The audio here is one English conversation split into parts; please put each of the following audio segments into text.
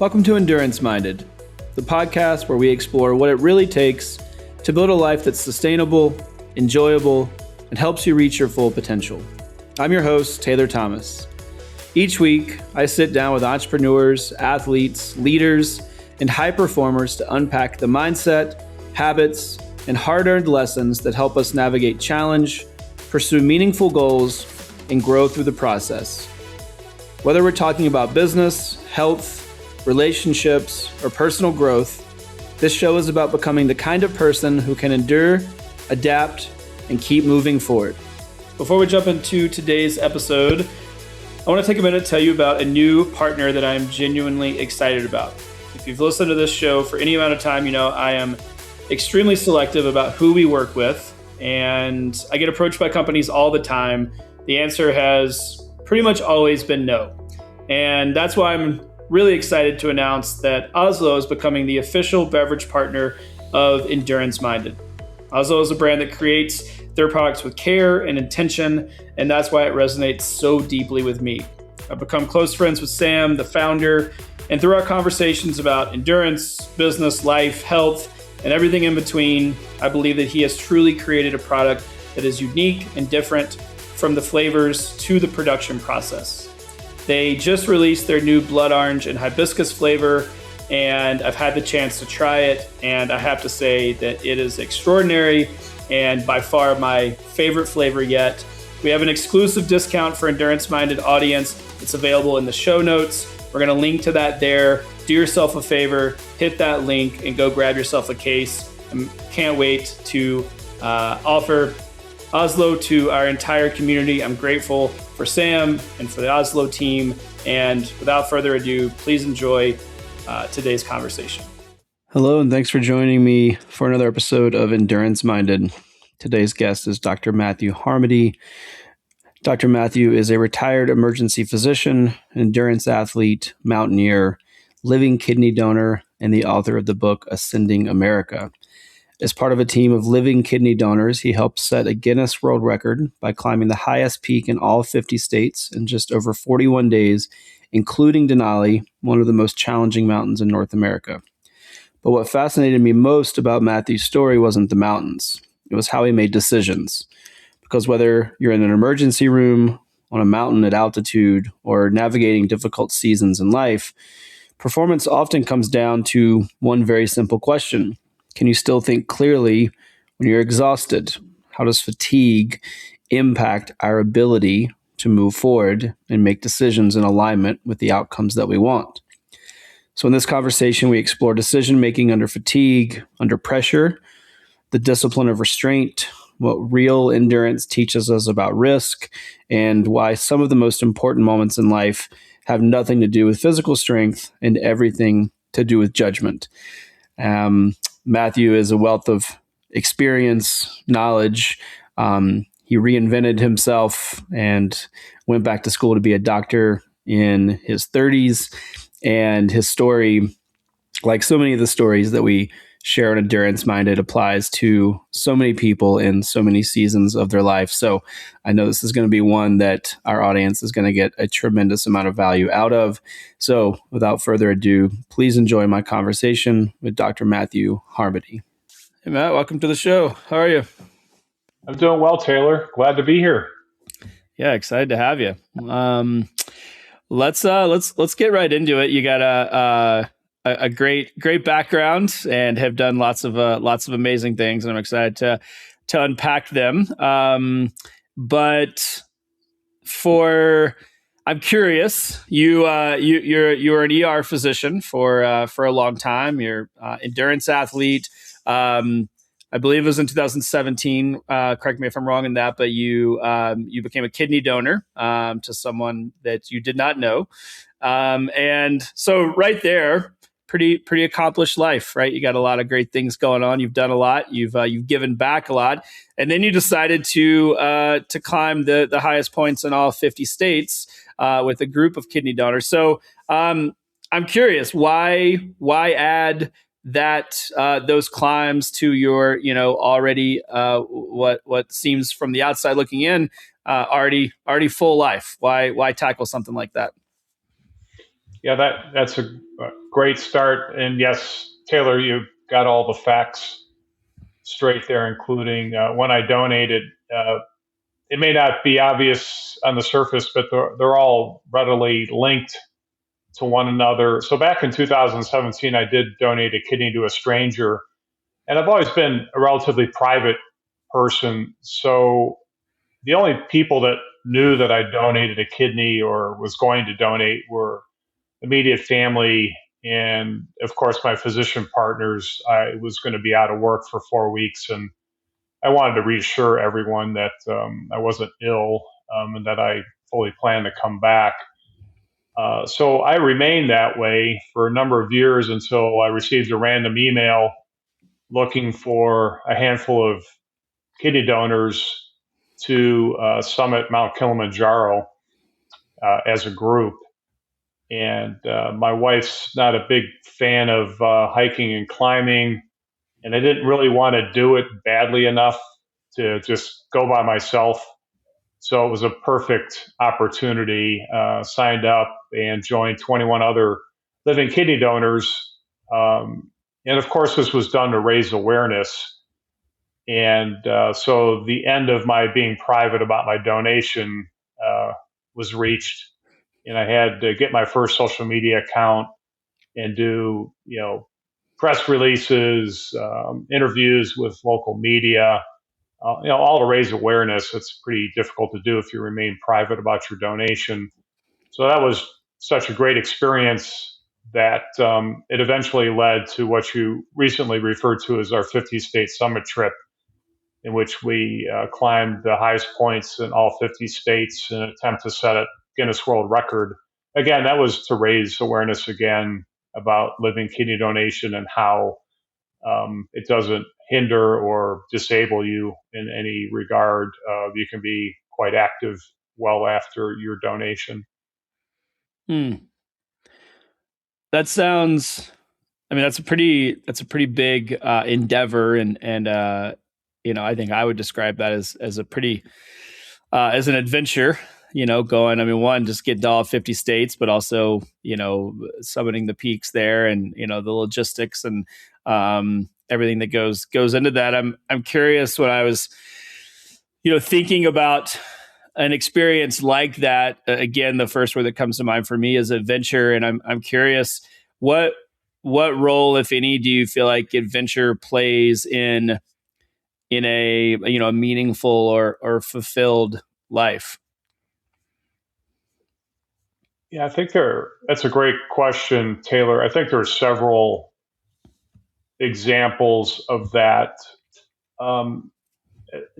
Welcome to Endurance Minded, the podcast where we explore what it really takes to build a life that's sustainable, enjoyable, and helps you reach your full potential. I'm your host, Taylor Thomas. Each week, I sit down with entrepreneurs, athletes, leaders, and high performers to unpack the mindset, habits, and hard-earned lessons that help us navigate challenge, pursue meaningful goals, and grow through the process. Whether we're talking about business, health, relationships, or personal growth, this show is about becoming the kind of person who can endure, adapt, and keep moving forward. Before we jump into today's episode, I want to take a minute to tell you about a new partner that I'm genuinely excited about. If you've listened to this show for any amount of time, you know I am extremely selective about who we work with, and I get approached by companies all the time. The answer has pretty much always been no. And that's why I'm really excited to announce that Oslo is becoming the official beverage partner of Endurance Minded. Oslo is a brand that creates their products with care and intention, and that's why it resonates so deeply with me. I've become close friends with Sam, the founder, and through our conversations about endurance, business, life, health, and everything in between, I believe that he has truly created a product that is unique and different, from the flavors to the production process. They just released their new blood orange and hibiscus flavor, and I've had the chance to try it, and I have to say that it is extraordinary and by far my favorite flavor yet. We have an exclusive discount for Endurance Minded audience. It's available in the show notes. We're going to link to that there. Do yourself a favor, hit that link, and go grab yourself a case. I can't wait to offer Oslo to our entire community. I'm grateful for Sam and for the Oslo team. And without further ado, please enjoy today's conversation. Hello, and thanks for joining me for another episode of Endurance Minded. Today's guest is Dr. Matthew Harmody. Dr. Matthew is a retired emergency physician, endurance athlete, mountaineer, living kidney donor, and the author of the book Ascending America. As part of a team of living kidney donors, he helped set a Guinness World Record by climbing the highest peak in all 50 states in just over 41 days, including Denali, one of the most challenging mountains in North America. But what fascinated me most about Matthew's story wasn't the mountains. It was how he made decisions. Because whether you're in an emergency room, on a mountain at altitude, or navigating difficult seasons in life, performance often comes down to one very simple question. Can you still think clearly when you're exhausted? How does fatigue impact our ability to move forward and make decisions in alignment with the outcomes that we want? So in this conversation, we explore decision-making under fatigue, under pressure, the discipline of restraint, what real endurance teaches us about risk, and why some of the most important moments in life have nothing to do with physical strength and everything to do with judgment. Matthew is a wealth of experience, knowledge. He reinvented himself and went back to school to be a doctor in his 30s. And his story, like so many of the stories that we share on Endurance Minded, applies to so many people in so many seasons of their life. So I know this is going to be one that our audience is going to get a tremendous amount of value out of. So without further ado, please enjoy my conversation with Dr. Matthew Harmody. Hey, Matt, welcome to the show. How are you? I'm doing well, Taylor. Glad to be here. Yeah, excited to have you. Let's get right into it. You got a great background and have done lots of amazing things, and I'm excited to unpack them. But I'm curious. You're an ER physician for a long time. You're endurance athlete. I believe it was in 2017. Correct me if I'm wrong in that, but you became a kidney donor to someone that you did not know, and so right there, pretty accomplished life, right? You got a lot of great things going on. You've done a lot. You've given back a lot, and then you decided to climb the highest points in all 50 states with a group of kidney donors. So I'm curious, why add that those climbs to your already what seems from the outside looking in already full life? Why tackle something like that? Yeah, that's a Great start. And yes, Taylor, you got all the facts straight there, including when I donated. It may not be obvious on the surface, but they're all readily linked to one another. So back in 2017, I did donate a kidney to a stranger. And I've always been a relatively private person. So the only people that knew that I donated a kidney or was going to donate were immediate family and, of course, my physician partners. I was going to be out of work for 4 weeks, and I wanted to reassure everyone that I wasn't ill, and that I fully planned to come back. So I remained that way for a number of years until I received a random email looking for a handful of kidney donors to summit Mount Kilimanjaro as a group. And my wife's not a big fan of hiking and climbing, and I didn't really want to do it badly enough to just go by myself. So it was a perfect opportunity. Signed up and joined 21 other living kidney donors. And of course, this was done to raise awareness. And so the end of my being private about my donation was reached. And I had to get my first social media account and do, press releases, interviews with local media, all to raise awareness. It's pretty difficult to do if you remain private about your donation. So that was such a great experience that it eventually led to what you recently referred to as our 50-state summit trip, in which we climbed the highest points in all 50 states in an attempt to set a Guinness World Record. Again, that was to raise awareness again about living kidney donation and how it doesn't hinder or disable you in any regard. You can be quite active well after your donation. That sounds, I mean, that's a pretty big endeavor. And I think I would describe that as a pretty, as an adventure, going, I mean, one, just get to all 50 states, but also, summiting the peaks there and, the logistics and everything that goes into that. I'm curious when I was, thinking about an experience like that. Again, the first word that comes to mind for me is adventure. And I'm curious, what role, if any, do you feel like adventure plays in a, a meaningful or fulfilled life? Yeah, I think that's a great question, Taylor. I think there are several examples of that. I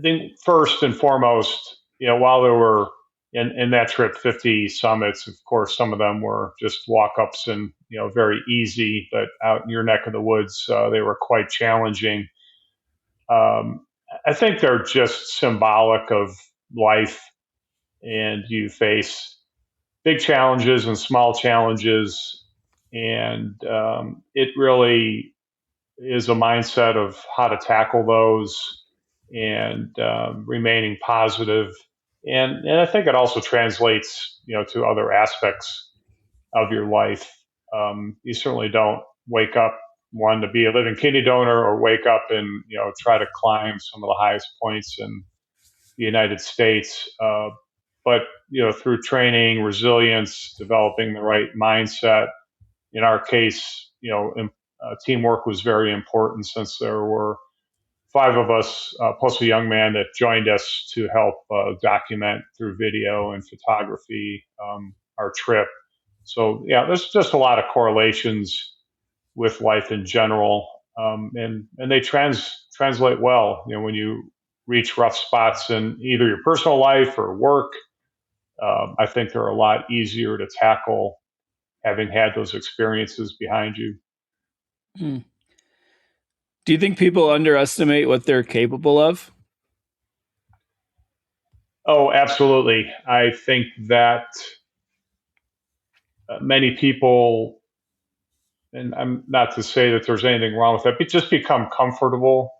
think first and foremost, while there were in that trip 50 summits, of course, some of them were just walk-ups and, very easy, but out in your neck of the woods, they were quite challenging. I think they're just symbolic of life, and you face big challenges and small challenges, and it really is a mindset of how to tackle those and remaining positive. And I think it also translates, to other aspects of your life. You certainly don't wake up one to be a living kidney donor or wake up and try to climb some of the highest points in the United States. But through training, resilience, developing the right mindset. In our case, teamwork was very important, since there were 5 of us, plus a young man that joined us to help document through video and photography our trip. So yeah, there's just a lot of correlations with life in general, and they translate well. When you reach rough spots in either your personal life or work, I think they're a lot easier to tackle having had those experiences behind you. Do you think people underestimate what they're capable of? Oh, absolutely. I think that many people, and I'm not to say that there's anything wrong with that, but just become comfortable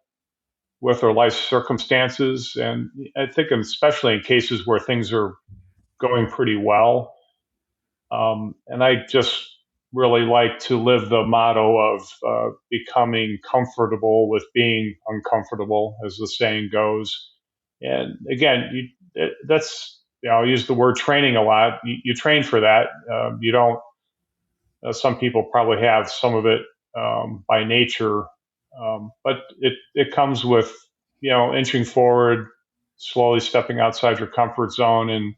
with their life circumstances. And I think, especially in cases where things are going pretty well. And I just really like to live the motto of becoming comfortable with being uncomfortable, as the saying goes. And again, that's, I'll use the word training a lot. You train for that. You don't. Some people probably have some of it by nature, but it comes with inching forward, slowly stepping outside your comfort zone, and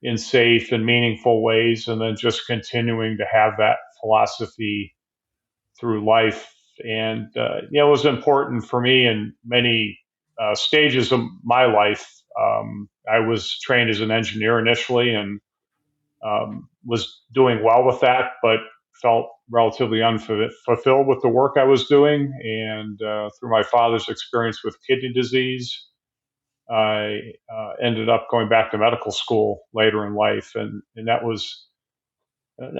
in safe and meaningful ways, and then just continuing to have that philosophy through life. And it was important for me in many stages of my life. I was trained as an engineer initially, and was doing well with that, but felt relatively unfulfilled with the work I was doing. And through my father's experience with kidney disease, I ended up going back to medical school later in life, and that was,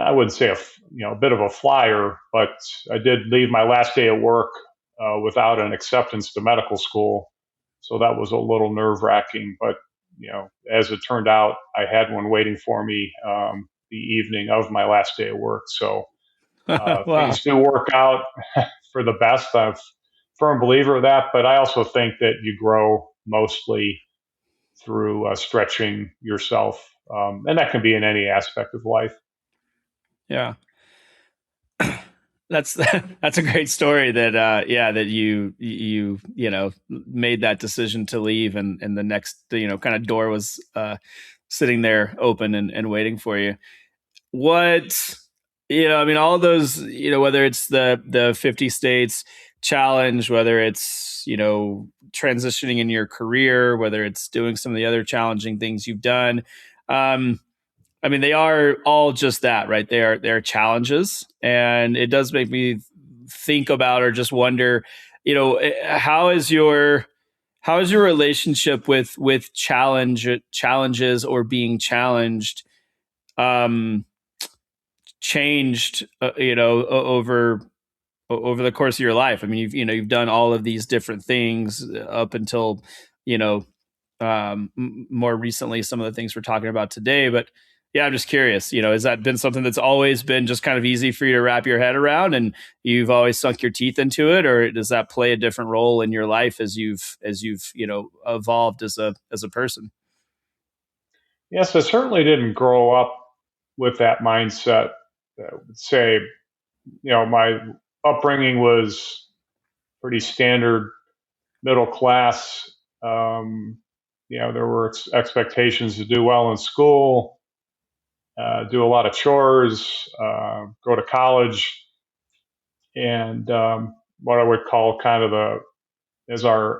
I wouldn't say a bit of a flyer, but I did leave my last day at work without an acceptance to medical school, so that was a little nerve wracking. But as it turned out, I had one waiting for me the evening of my last day at work. So Wow. things do work out for the best. I'm a firm believer of that, but I also think that you grow mostly through stretching yourself, and that can be in any aspect of life. Yeah. That's a great story that that you made that decision to leave, and the next kind of door was sitting there open and waiting for you. What I mean, all those, whether it's the 50 states challenge, whether it's transitioning in your career, whether it's doing some of the other challenging things you've done, I mean, they are all just that, right? They're challenges, and it does make me think about, or just wonder, how is your relationship with challenges or being challenged um, changed, over the course of your life? I mean, you've done all of these different things up until you know more recently, some of the things we're talking about today. But yeah, I'm just curious, has that been something that's always been just kind of easy for you to wrap your head around, and you've always sunk your teeth into it, or does that play a different role in your life as you've evolved as a person? Yes, I certainly didn't grow up with that mindset. I would say, my upbringing was pretty standard middle class. Um, there were expectations to do well in school, do a lot of chores, go to college, and what I would call kind of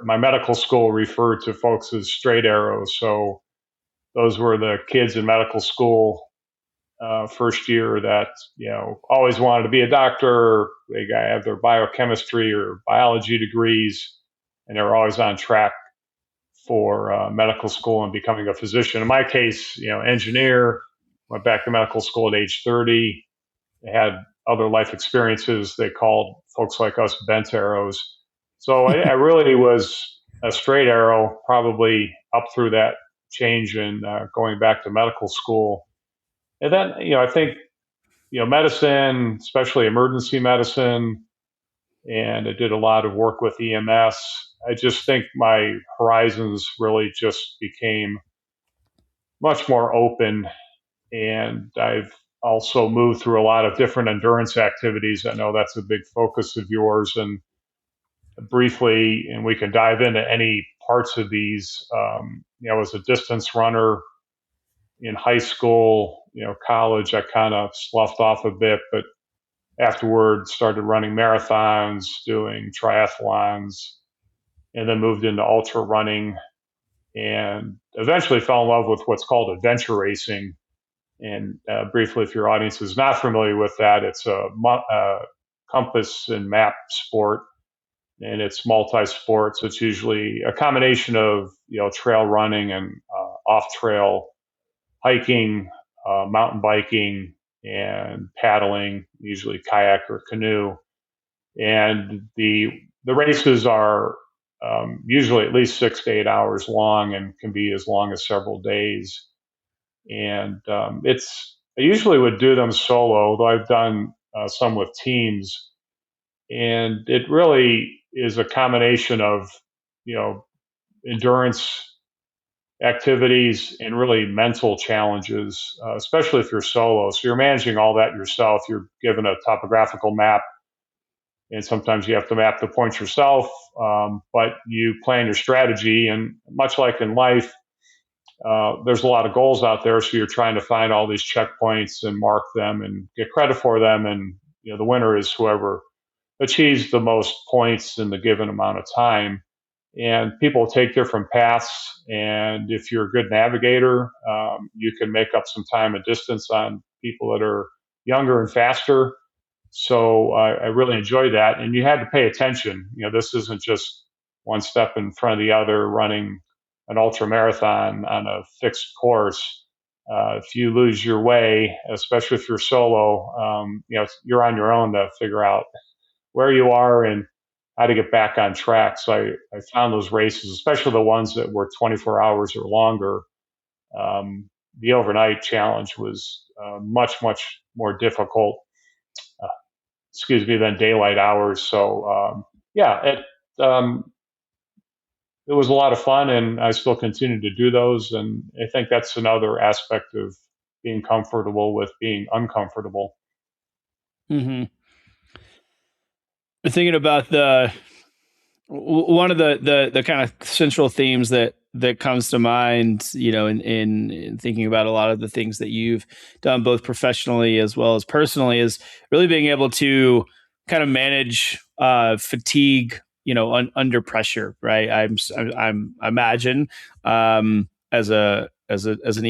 my medical school referred to folks as straight arrows. So those were the kids in medical school first year that always wanted to be a doctor. They have their biochemistry or biology degrees, and they were always on track for medical school and becoming a physician. In my case, engineer. Went back to medical school at age 30. They had other life experiences. They called folks like us bent arrows. So I really was a straight arrow, probably up through that change in going back to medical school. And then, I think, medicine, especially emergency medicine, and I did a lot of work with EMS. I just think my horizons really just became much more open, and I've also moved through a lot of different endurance activities. I know that's a big focus of yours, and briefly, and we can dive into any parts of these. As a distance runner in high school, college, I kind of sloughed off a bit, but afterwards started running marathons, doing triathlons, and then moved into ultra running, and eventually fell in love with what's called adventure racing. And briefly, if your audience is not familiar with that, it's a compass and map sport, and it's multi-sport. So it's usually a combination of trail running and off-trail hiking, mountain biking, and paddling, usually kayak or canoe. And the races are usually at least 6 to 8 hours long and can be as long as several days. And it's I usually would do them solo, though I've done some with teams. And it really is a combination of, you know, endurance activities and really mental challenges, especially if you're solo. So you're managing all that yourself. You're given a topographical map, and sometimes you have to map the points yourself, but you plan your strategy. And much like in life, there's a lot of goals out there, so you're trying to find all these checkpoints and mark them and get credit for them. And the winner is whoever achieves the most points in the given amount of time. And people take different paths. And if you're a good navigator, you can make up some time and distance on people that are younger and faster. So I really enjoyed that. And you had to pay attention. This isn't just one step in front of the other running an ultra marathon on a fixed course. If you lose your way, especially if you're solo, you're on your own to figure out where you are and how to get back on track. So I found those races, especially the ones that were 24 hours or longer. The overnight challenge was much, much more difficult, than daylight hours. So it was a lot of fun, and I still continue to do those. And I think that's another aspect of being comfortable with being uncomfortable. Mm-hmm. Thinking about one of the kind of central themes that comes to mind, in thinking about a lot of the things that you've done both professionally as well as personally, is really being able to kind of manage fatigue, under pressure, right? I imagine, as an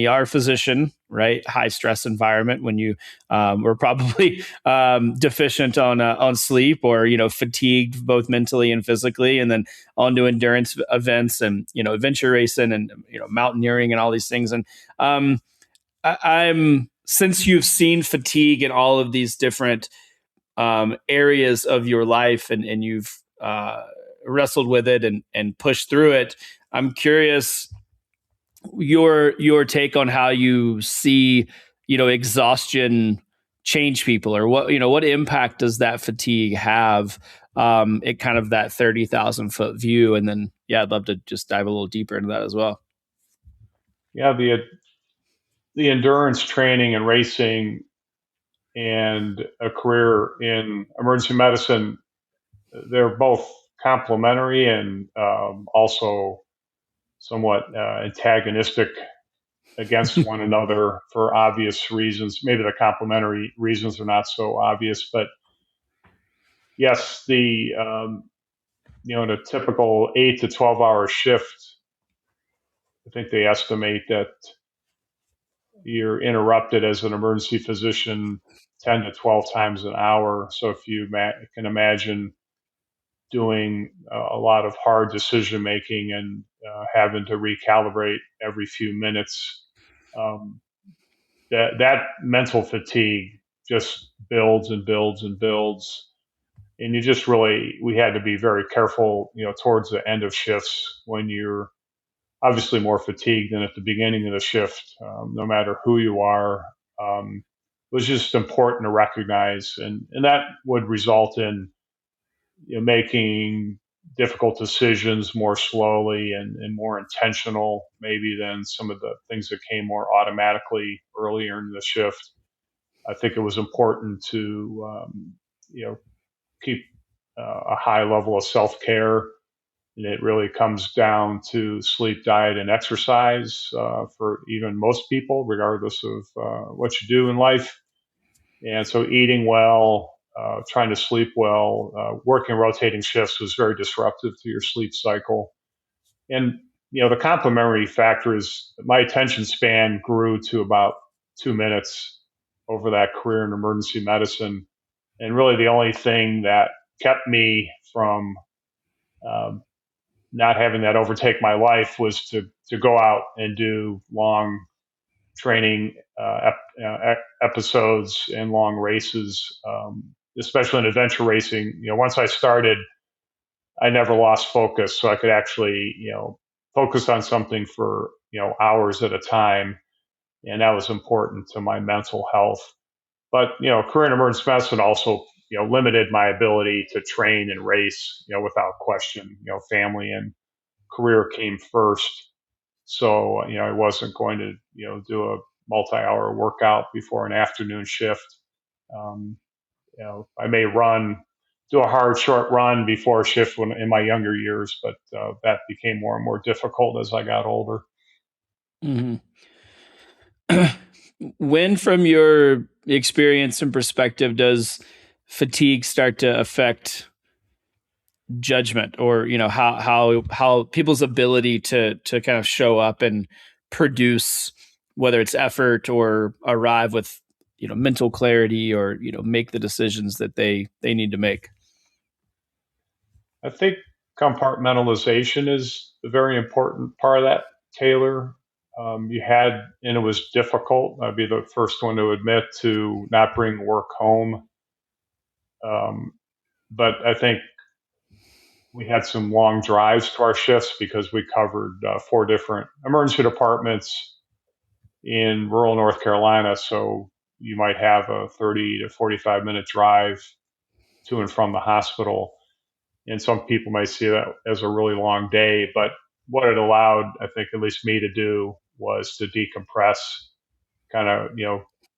ER physician, right? High stress environment when you were probably deficient on sleep, or fatigued both mentally and physically, and then on to endurance events and adventure racing and mountaineering and all these things. And I'm since you've seen fatigue in all of these different areas of your life, and you've wrestled with it and pushed through it, I'm curious your take on how you see exhaustion change people, or what impact does that fatigue have at kind of that 30,000 foot view. And then I'd love to just dive a little deeper into that as well. Yeah, the endurance training and racing and a career in emergency medicine, they're both complementary and also somewhat antagonistic against one another for obvious reasons. Maybe the complementary reasons are not so obvious, but yes, in a typical 8 to 12 hour shift, I think they estimate that you're interrupted as an emergency physician 10 to 12 times an hour. So if you can imagine doing a lot of hard decision making and having to recalibrate every few minutes, that mental fatigue just builds and builds and builds. And we had to be very careful, towards the end of shifts when you're obviously more fatigued than at the beginning of the shift, no matter who you are. It was just important to recognize, and that would result in making difficult decisions more slowly and more intentional, maybe, than some of the things that came more automatically earlier in the shift. I think it was important to keep a high level of self-care. And it really comes down to sleep, diet, and exercise for even most people, regardless of what you do in life. And so eating well, trying to sleep well, working rotating shifts was very disruptive to your sleep cycle. And, the complementary factor is my attention span grew to about 2 minutes over that career in emergency medicine. And really the only thing that kept me from not having that overtake my life was to go out and do long training episodes and long races, especially in adventure racing. Once I started, I never lost focus, so I could actually focus on something for hours at a time. and that was important to my mental health. But career in emergency medicine also limited my ability to train and race without question. Family and career came first, so I wasn't going to do a multi-hour workout before an afternoon shift. Um, I may do a hard short run before a shift when in my younger years, but that became more and more difficult as I got older. Mm-hmm. When, from your experience and perspective, does fatigue start to affect judgment, or how people's ability to kind of show up and produce, whether it's effort or arrive with mental clarity, or make the decisions that they need to make? I think compartmentalization is a very important part of that, Taylor. And it was difficult. I'd be the first one to admit, to not bring work home. But I think we had some long drives to our shifts because we covered 4 different emergency departments in rural North Carolina. So you might have a 30 to 45-minute drive to and from the hospital. And some people may see that as a really long day, but what it allowed, I think, at least me to do, was to decompress, kind of,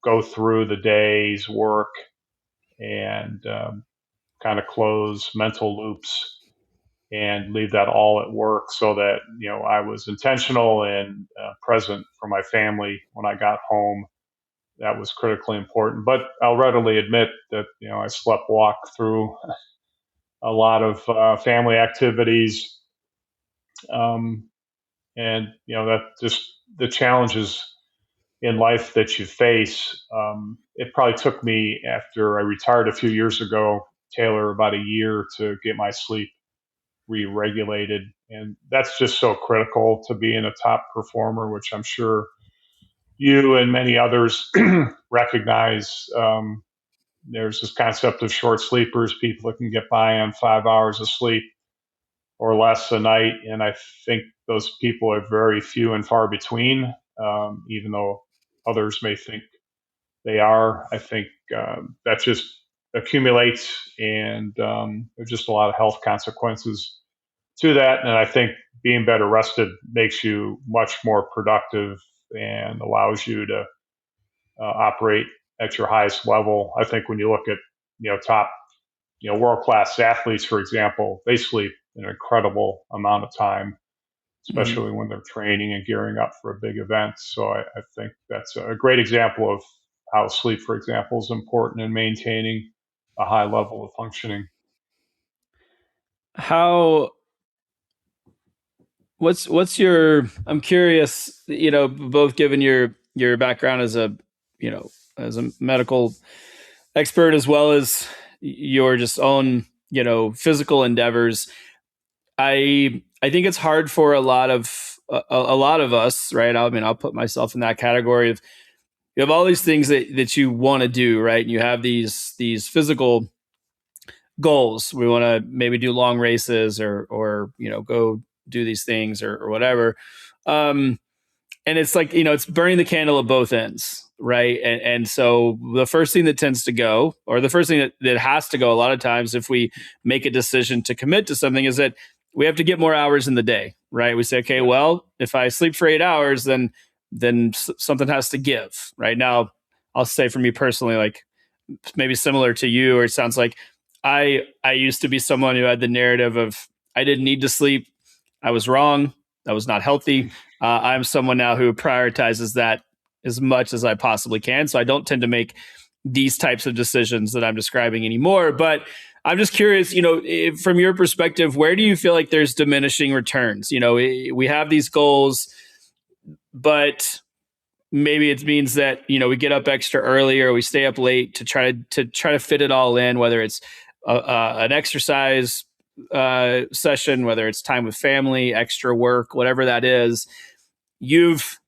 go through the day's work and kind of close mental loops and leave that all at work, so that, I was intentional and present for my family when I got home. That was critically important. But I'll readily admit that, I slept walk through a lot of family activities. Um, and, that just the challenges in life that you face. It probably took me, after I retired a few years ago, Taylor, about a year to get my sleep re-regulated. And that's just so critical to being a top performer, which I'm sure you and many others recognize. There's this concept of short sleepers, people that can get by on 5 hours of sleep or less a night. And I think those people are very few and far between, even though others may think they are. I think that just accumulates, and there's just a lot of health consequences to that. And I think being better rested makes you much more productive and allows you to operate at your highest level. I think when you look at top world class athletes, for example, they sleep an incredible amount of time, especially when they're training and gearing up for a big event. So I think that's a great example of how sleep, for example, is important in maintaining a high level of functioning. What's your, I'm curious, both given your background as a, as a medical expert, as well as your just own, physical endeavors. I think it's hard for a lot of us, right? I mean, I'll put myself in that category of, you have all these things that you want to do, right? And you have these physical goals. We want to maybe do long races, or go do these things, or whatever. And it's like, it's burning the candle at both ends, right? And so the first thing that tends to go, or the first thing that has to go a lot of times, if we make a decision to commit to something, is that we have to get more hours in the day, right? We say, okay, well, if I sleep for 8 hours, then something has to give. Right now, I'll say for me personally, like maybe similar to you, or it sounds like I used to be someone who had the narrative of, I didn't need to sleep. I was wrong. That was not healthy. I'm someone now who prioritizes that as much as I possibly can. So I don't tend to make these types of decisions that I'm describing anymore. But I'm just curious, from your perspective, where do you feel like there's diminishing returns? We have these goals, but maybe it means that, we get up extra early, or we stay up late to try to fit it all in, whether it's an exercise session, whether it's time with family, extra work, whatever that is. You've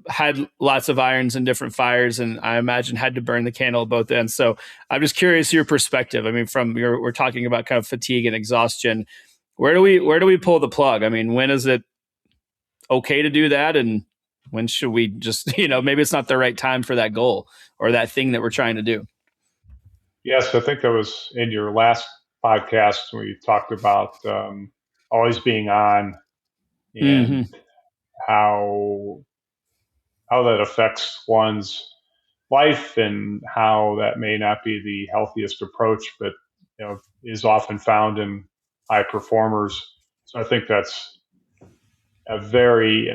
had lots of irons and different fires, and I imagine had to burn the candle at both ends. So I'm just curious your perspective. I mean, we're talking about kind of fatigue and exhaustion. Where do we pull the plug? I mean, when is it okay to do that, and When should we just, maybe it's not the right time for that goal or that thing that we're trying to do. Yes, I think that was in your last podcast where you talked about always being on and Mm-hmm. how that affects one's life and how that may not be the healthiest approach, but is often found in high performers. So I think that's a very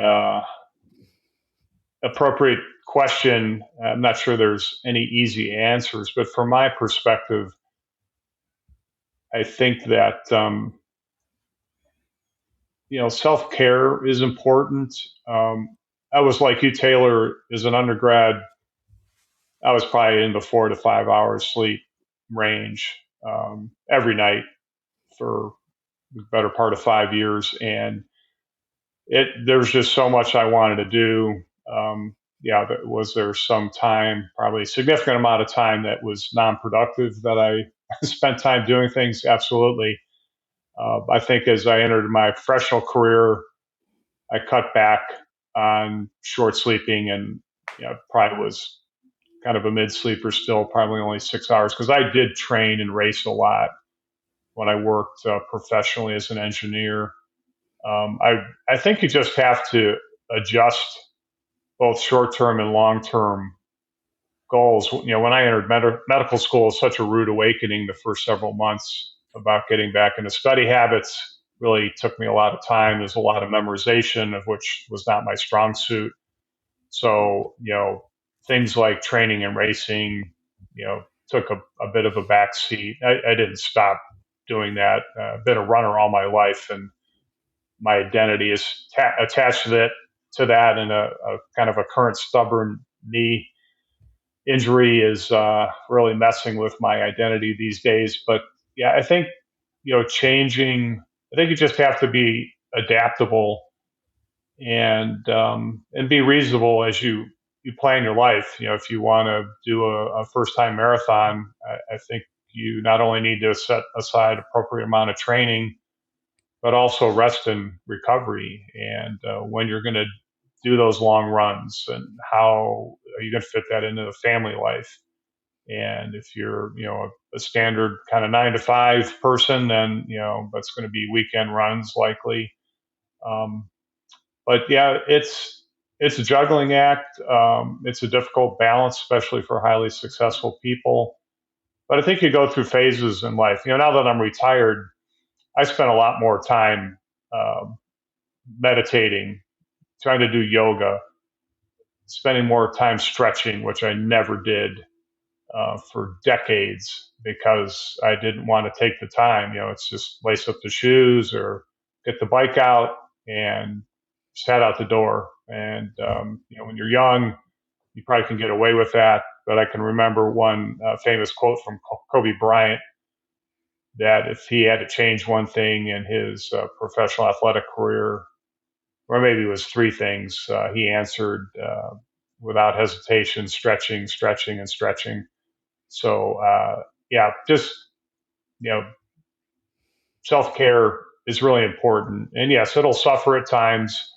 appropriate question. I'm not sure there's any easy answers, but from my perspective, I think that self care is important. I was like you, Taylor, as an undergrad. I was probably in the 4 to 5 hours sleep range every night for the better part of 5 years, and there's just so much I wanted to do. Was there some time, probably a significant amount of time that was non-productive that I spent time doing things? Absolutely. I think as I entered my professional career, I cut back on short sleeping and probably was kind of a mid sleeper still, probably only 6 hours because I did train and race a lot when I worked professionally as an engineer. I think you just have to adjust both short term and long term goals. When I entered medical school, it was such a rude awakening the first several months about getting back into study habits. Really took me a lot of time. There's a lot of memorization, of which was not my strong suit. So, things like training and racing, took a bit of a backseat. I didn't stop doing that. I've been a runner all my life, and my identity is attached to that, and a kind of a current stubborn knee injury is really messing with my identity these days. But yeah, I think changing. I think you just have to be adaptable and be reasonable as you plan your life. If you want to do a first time marathon, I think you not only need to set aside appropriate amount of training, but also rest and recovery. And when you're going to do those long runs, and how are you going to fit that into the family life? And if you're, a standard kind of 9 to 5 person, then that's going to be weekend runs likely. Um, but yeah, it's a juggling act. It's a difficult balance, especially for highly successful people. But I think you go through phases in life. Now that I'm retired, I spend a lot more time um, meditating, trying to do yoga, spending more time stretching, which I never did for decades because I didn't want to take the time. It's just lace up the shoes or get the bike out and just head out the door. And when you're young, you probably can get away with that. But I can remember one famous quote from Kobe Bryant that if he had to change one thing in his professional athletic career, or maybe it was three things, he answered without hesitation: stretching, stretching, and stretching. So just you know, self care is really important. And yes, it'll suffer at times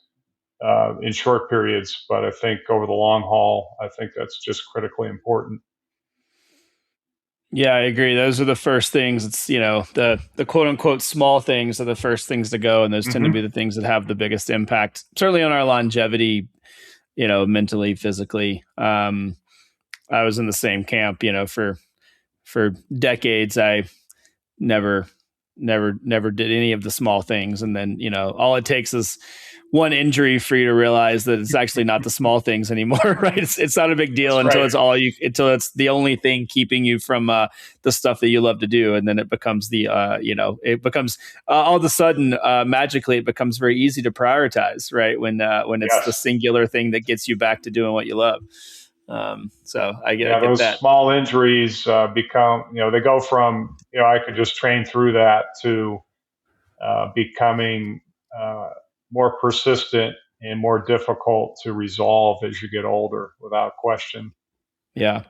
in short periods, but I think over the long haul, I think that's just critically important. Yeah, I agree. Those are the first things. It's, the quote unquote small things are the first things to go. And those tend to be Mm-hmm. the things that have the biggest impact, certainly on our longevity, mentally, physically. I was in the same camp, for decades. I never, never did any of the small things. And then, all it takes is one injury for you to realize that it's actually not the small things anymore, right? It's not a big deal That's until right. until it's the only thing keeping you from the stuff that you love to do. And then it becomes it becomes all of a sudden, magically, it becomes very easy to prioritize, right? When it's the Yes. singular thing that gets you back to doing what you love. So I Yeah, get those that. small injuries become, they go from, I could just train through that to becoming more persistent and more difficult to resolve as you get older, without question. Yeah.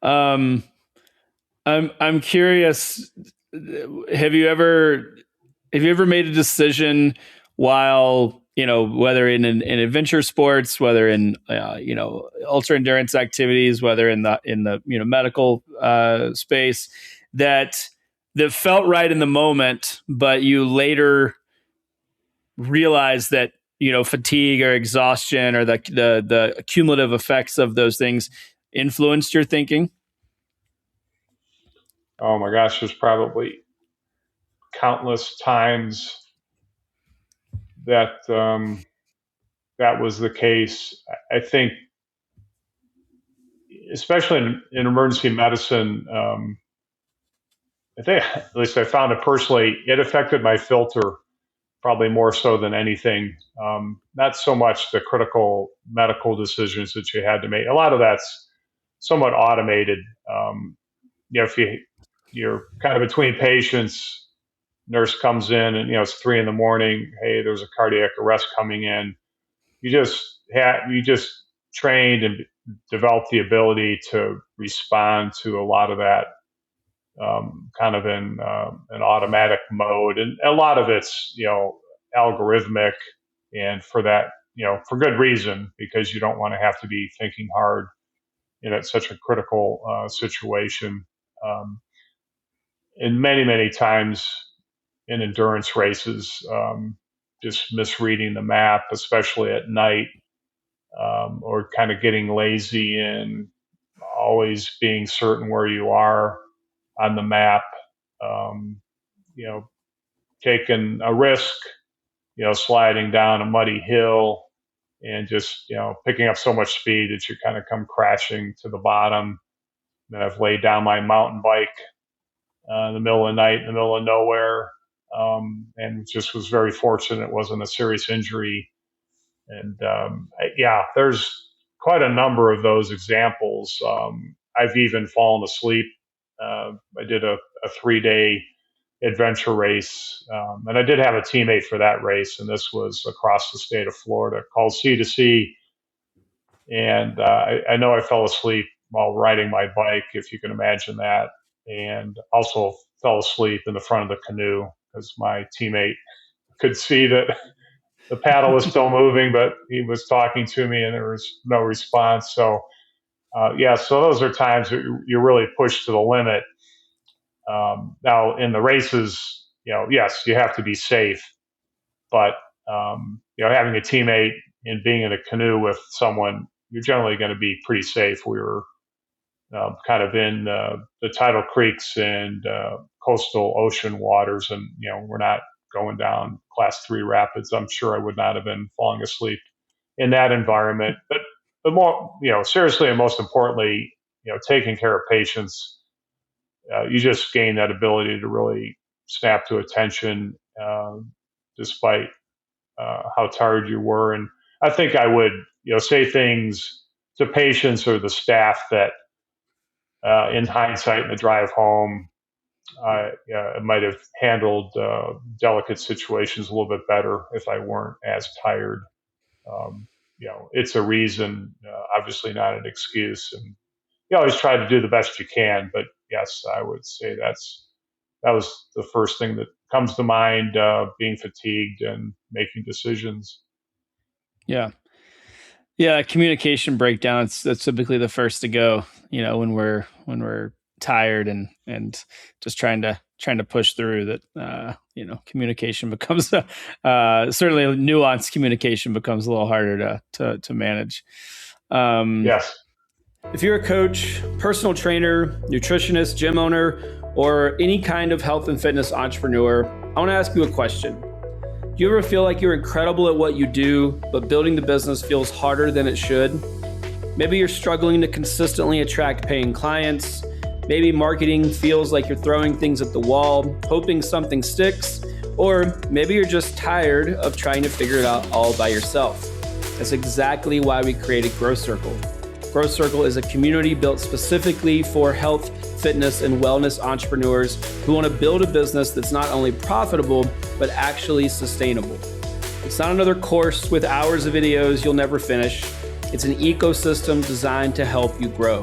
Um, I'm curious. Have you ever have you ever made a decision while whether in adventure sports, whether in ultra endurance activities, whether in the medical space, that felt right in the moment, but you later realize that fatigue or exhaustion or the cumulative effects of those things influenced your thinking? Oh my gosh, there's probably countless times that that was the case. I think, especially in emergency medicine, I think, at least I found it personally, it affected my filter probably more so than anything. Not so much the critical medical decisions that you had to make. A lot of that's somewhat automated. If you're kind of between patients, nurse comes in and it's 3 a.m. Hey, there's a cardiac arrest coming in. You just trained and developed the ability to respond to a lot of that kind of in an automatic mode, and a lot of it's algorithmic, and for that for good reason, because you don't want to have to be thinking hard in such a critical situation. And many times in endurance races, just misreading the map, especially at night, or kind of getting lazy and always being certain where you are on the map, taking a risk, sliding down a muddy hill and just, picking up so much speed that you kind of come crashing to the bottom. Then I've laid down my mountain bike in the middle of the night, in the middle of nowhere, and just was very fortunate it wasn't a serious injury. And there's quite a number of those examples. I've even fallen asleep. I did a 3-day adventure race, and I did have a teammate for that race, and this was across the state of Florida, called Sea2Sea. And I know I fell asleep while riding my bike, if you can imagine that, and also fell asleep in the front of the canoe because my teammate could see that the paddle was still moving, but he was talking to me and there was no response. So so those are times that you're really pushed to the limit. Now in the races, yes, you have to be safe, but having a teammate and being in a canoe with someone, you're generally going to be pretty safe. We were kind of in the tidal creeks and coastal ocean waters, and we're not going down class 3 rapids. I'm sure I would not have been falling asleep in that environment. But more, seriously, and most importantly, taking care of patients, you just gain that ability to really snap to attention, despite how tired you were. And I think I would, say things to patients or the staff that, in hindsight, in the drive home, I might have handled delicate situations a little bit better if I weren't as tired. It's a reason, obviously not an excuse, and you always try to do the best you can. But yes, I would say that was the first thing that comes to mind: being fatigued and making decisions. Yeah, communication breakdown. That's typically the first to go. When we're tired and just trying to push through that. Communication becomes certainly nuanced communication becomes a little harder to manage. Yes. If you're a coach, personal trainer, nutritionist, gym owner, or any kind of health and fitness entrepreneur, I want to ask you a question. Do you ever feel like you're incredible at what you do, but building the business feels harder than it should? Maybe you're struggling to consistently attract paying clients. Maybe marketing feels like you're throwing things at the wall, hoping something sticks. Or maybe you're just tired of trying to figure it out all by yourself. That's exactly why we created Growth Circle. Growth Circle is a community built specifically for health, fitness, and wellness entrepreneurs who want to build a business that's not only profitable, but actually sustainable. It's not another course with hours of videos you'll never finish. It's an ecosystem designed to help you grow.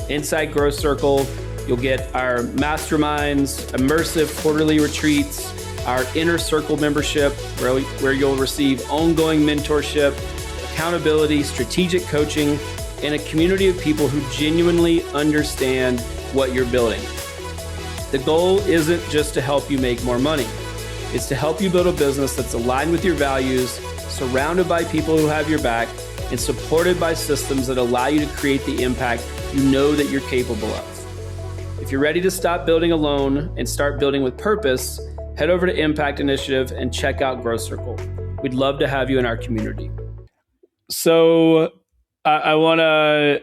Inside Growth Circle, you'll get our masterminds, immersive quarterly retreats, our Inner Circle membership, where you'll receive ongoing mentorship, accountability, strategic coaching, and a community of people who genuinely understand what you're building. The goal isn't just to help you make more money. It's to help you build a business that's aligned with your values, surrounded by people who have your back, and supported by systems that allow you to create the impact you know that you're capable of. If you're ready to stop building alone and start building with purpose, head over to Impact Initiative and check out Growth Circle. We'd love to have you in our community. So I want to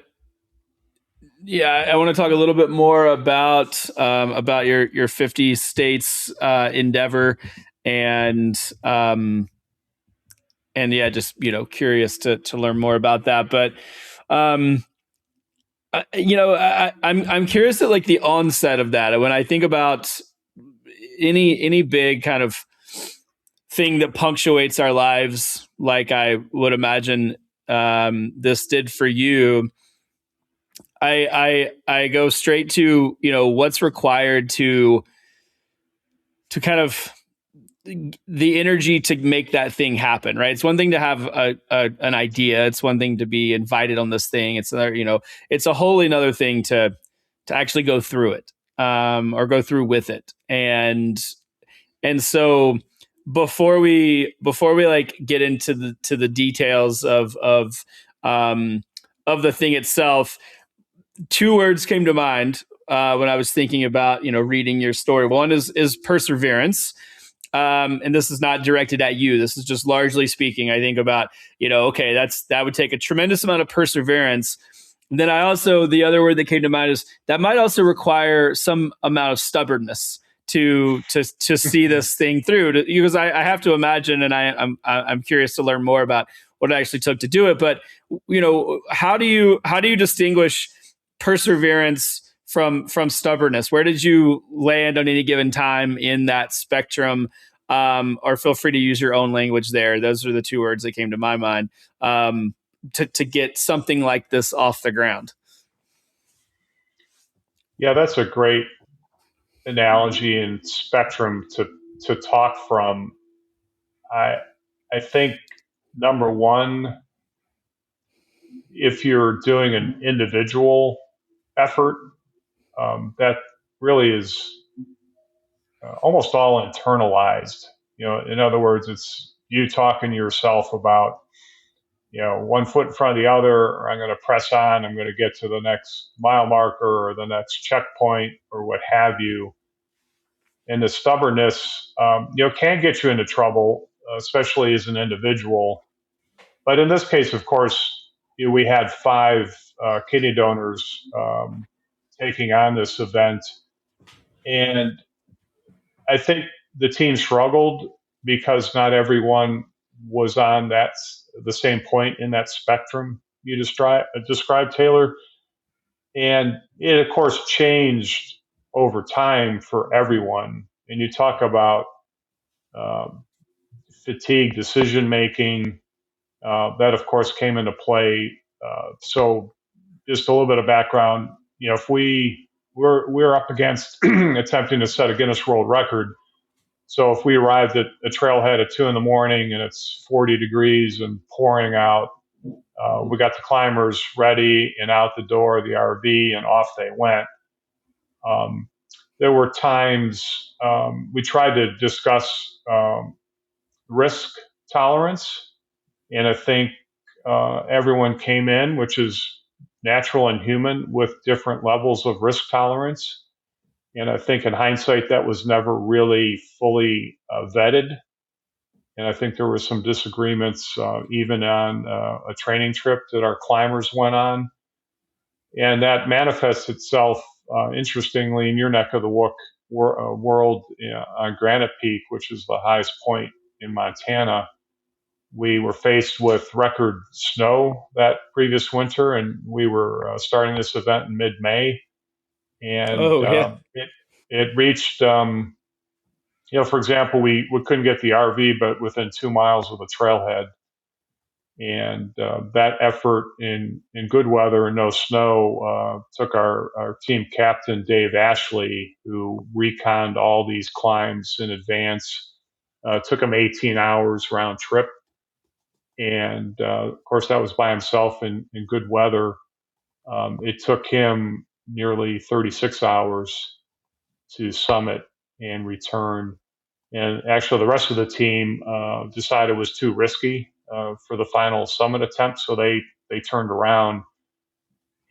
talk a little bit more about your 50 states endeavor, and just curious to learn more about that. But I'm curious at like the onset of that. When I think about any big kind of thing that punctuates our lives, like I would imagine this did for you, I go straight to what's required to kind of the energy to make that thing happen, right? It's one thing to have an idea. It's one thing to be invited on this thing. It's another, it's a wholly another thing to actually go through it, or go through with it. And so before we like get into the details of the thing itself, two words came to mind when I was thinking about reading your story. One is perseverance. And this is not directed at you. This is just largely speaking. I think about, okay, that would take a tremendous amount of perseverance. And then the other word that came to mind is that might also require some amount of stubbornness to see this thing through. Because I have to imagine, and I'm curious to learn more about what it actually took to do it. But how do you distinguish perseverance from stubbornness? Where did you land on any given time in that spectrum? Or feel free to use your own language there. Those are the two words that came to my mind to get something like this off the ground. Yeah, that's a great analogy and spectrum to talk from. I think number one, if you're doing an individual effort, that really is almost all internalized. In other words, it's you talking to yourself about, 1 foot in front of the other, or I'm going to press on, I'm going to get to the next mile marker or the next checkpoint or what have you. And the stubbornness, can get you into trouble, especially as an individual. But in this case, of course, we had 5 kidney donors taking on this event. And I think the team struggled because not everyone was on the same point in that spectrum you described, Taylor. And it, of course, changed over time for everyone. And you talk about fatigue, decision making, that, of course, came into play. So just a little bit of background, if we're up against attempting to set a Guinness World Record. So if we arrived at a trailhead at 2 a.m. and it's 40 degrees and pouring out, we got the climbers ready and out the door of the RV, and off they went. There were times we tried to discuss risk tolerance, and I think everyone came in, which is natural and human, with different levels of risk tolerance. And I think in hindsight, that was never really fully vetted. And I think there were some disagreements even on a training trip that our climbers went on. And that manifests itself, interestingly, in your neck of the world on Granite Peak, which is the highest point in Montana. We were faced with record snow that previous winter, and we were starting this event in mid-May. And it reached, for example, we couldn't get the RV, but within 2 miles of the trailhead. And that effort in good weather and no snow took our team captain, Dave Ashley, who reconned all these climbs in advance. It took him 18 hours round trip. And of course, that was by himself in good weather. It took him nearly 36 hours to summit and return. And actually, the rest of the team decided it was too risky for the final summit attempt, so they turned around.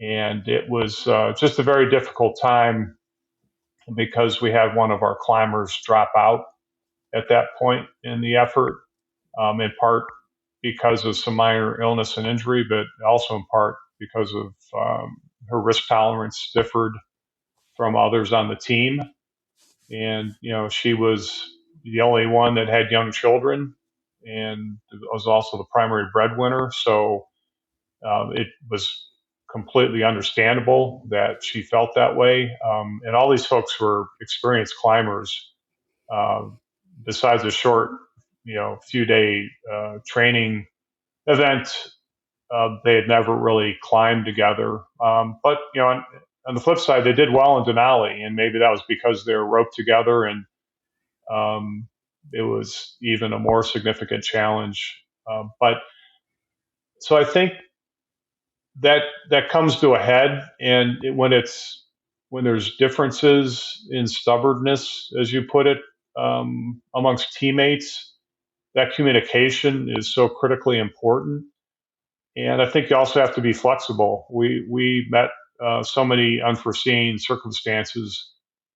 And it was just a very difficult time because we had one of our climbers drop out at that point in the effort, in part because of some minor illness and injury, but also in part because of her risk tolerance differed from others on the team. And, she was the only one that had young children and was also the primary breadwinner. So it was completely understandable that she felt that way. And all these folks were experienced climbers. Besides a short, few day training event, they had never really climbed together. But on the flip side, they did well in Denali, and maybe that was because they were roped together, and it was even a more significant challenge. But so I think that comes to a head, and when there's differences in stubbornness, as you put it, amongst teammates, that communication is so critically important. And I think you also have to be flexible. We met so many unforeseen circumstances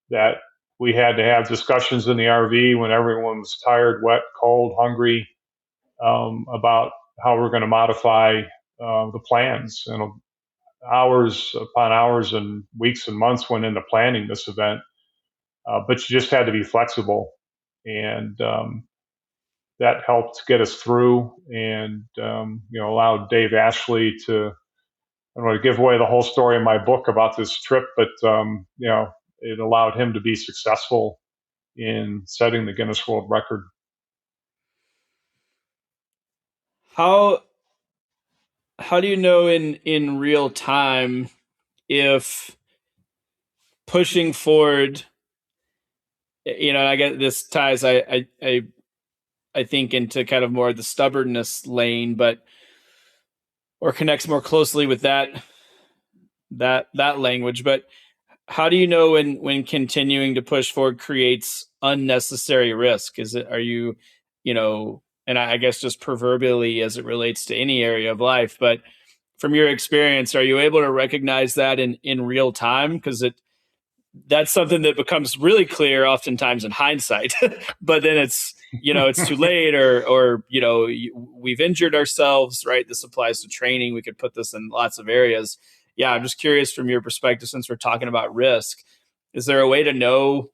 that we had to have discussions in the RV when everyone was tired, wet, cold, hungry, about how we're going to modify the plans. And hours upon hours and weeks and months went into planning this event, but you just had to be flexible. And that helped get us through, and allowed Dave Ashley to. I don't want to give away the whole story in my book about this trip, but it allowed him to be successful in setting the Guinness World Record. How do you know in real time if pushing forward? I get this ties I think into kind of more the stubbornness lane, or connects more closely with that language. But how do you know when continuing to push forward creates unnecessary risk? And I guess just proverbially as it relates to any area of life, but from your experience, are you able to recognize that in real time? Because that's something that becomes really clear oftentimes in hindsight, but then it's too late, or we've injured ourselves, right? This applies to training. We could put this in lots of areas. Yeah, I'm just curious from your perspective, since we're talking about risk, is there a way to know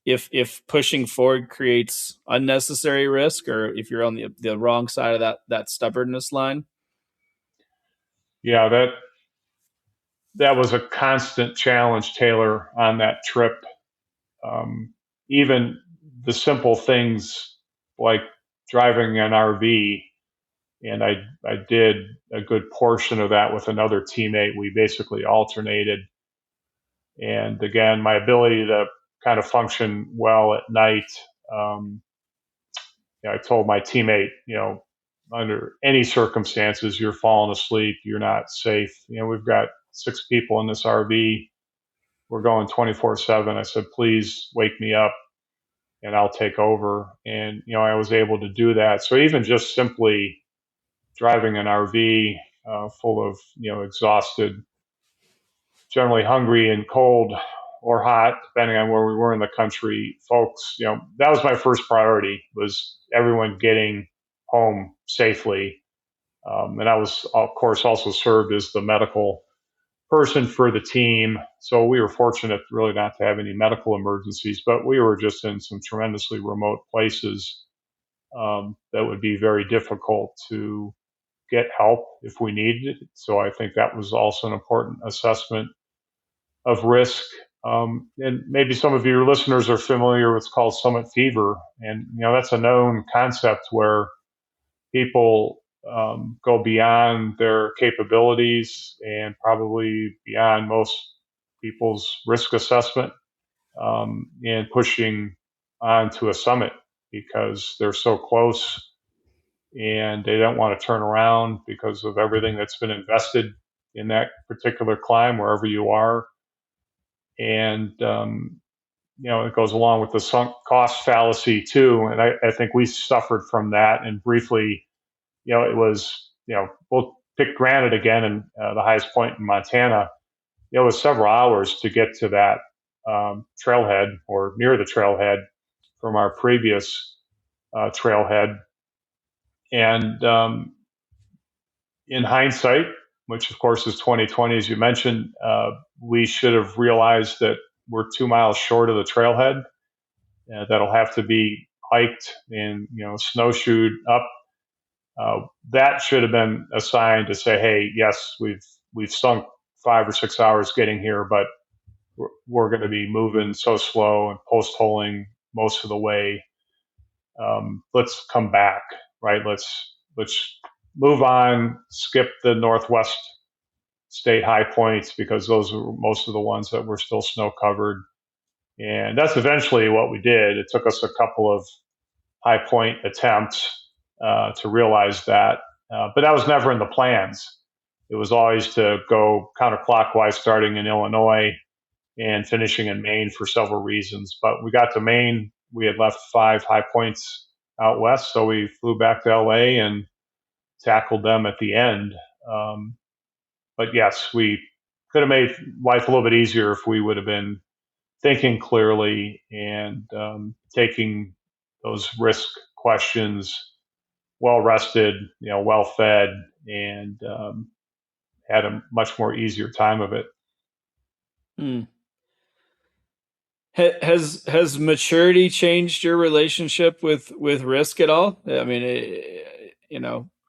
if pushing forward creates unnecessary risk, or if you're on the wrong side of that stubbornness line? Yeah, that was a constant challenge, Taylor, on that trip. Even the simple things like driving an RV, and I did a good portion of that with another teammate. We basically alternated. And again, my ability to kind of function well at night, I told my teammate, under any circumstances, you're falling asleep, you're not safe. We've got 6 people in this RV. We're going 24/7. I said, please wake me up and I'll take over. And, I was able to do that. So even just simply driving an RV full of, exhausted, generally hungry and cold or hot, depending on where we were in the country, folks, that was my first priority, was everyone getting home safely. And I was, of course, also served as the medical person for the team. So we were fortunate really not to have any medical emergencies, but we were just in some tremendously remote places that would be very difficult to get help if we needed it. So I think that was also an important assessment of risk. And maybe some of your listeners are familiar with what's called summit fever. And, that's a known concept where people go beyond their capabilities and probably beyond most people's risk assessment, and pushing on to a summit because they're so close and they don't want to turn around because of everything that's been invested in that particular climb, wherever you are. And, it goes along with the sunk cost fallacy too. And I think we suffered from that. And briefly, it was, we'll pick Granite again, and the highest point in Montana. It was several hours to get to that trailhead or near the trailhead from our previous trailhead. And in hindsight, which of course is 2020, as you mentioned, we should have realized that we're 2 miles short of the trailhead. That'll have to be hiked and snowshoed up. That should have been a sign to say, hey, yes, we've sunk 5 or 6 hours getting here, but we're going to be moving so slow and post-holing most of the way. Let's come back, right? Let's move on, skip the Northwest state high points because those are most of the ones that were still snow covered. And that's eventually what we did. It took us a couple of high point attempts to realize that. But that was never in the plans. It was always to go counterclockwise, starting in Illinois and finishing in Maine for several reasons. But we got to Maine. We had left 5 high points out west, so we flew back to LA and tackled them at the end. But yes, we could have made life a little bit easier if we would have been thinking clearly and taking those risk questions well rested, well fed, and had a much more easier time of it. Hmm. Has maturity changed your relationship with risk at all? I mean,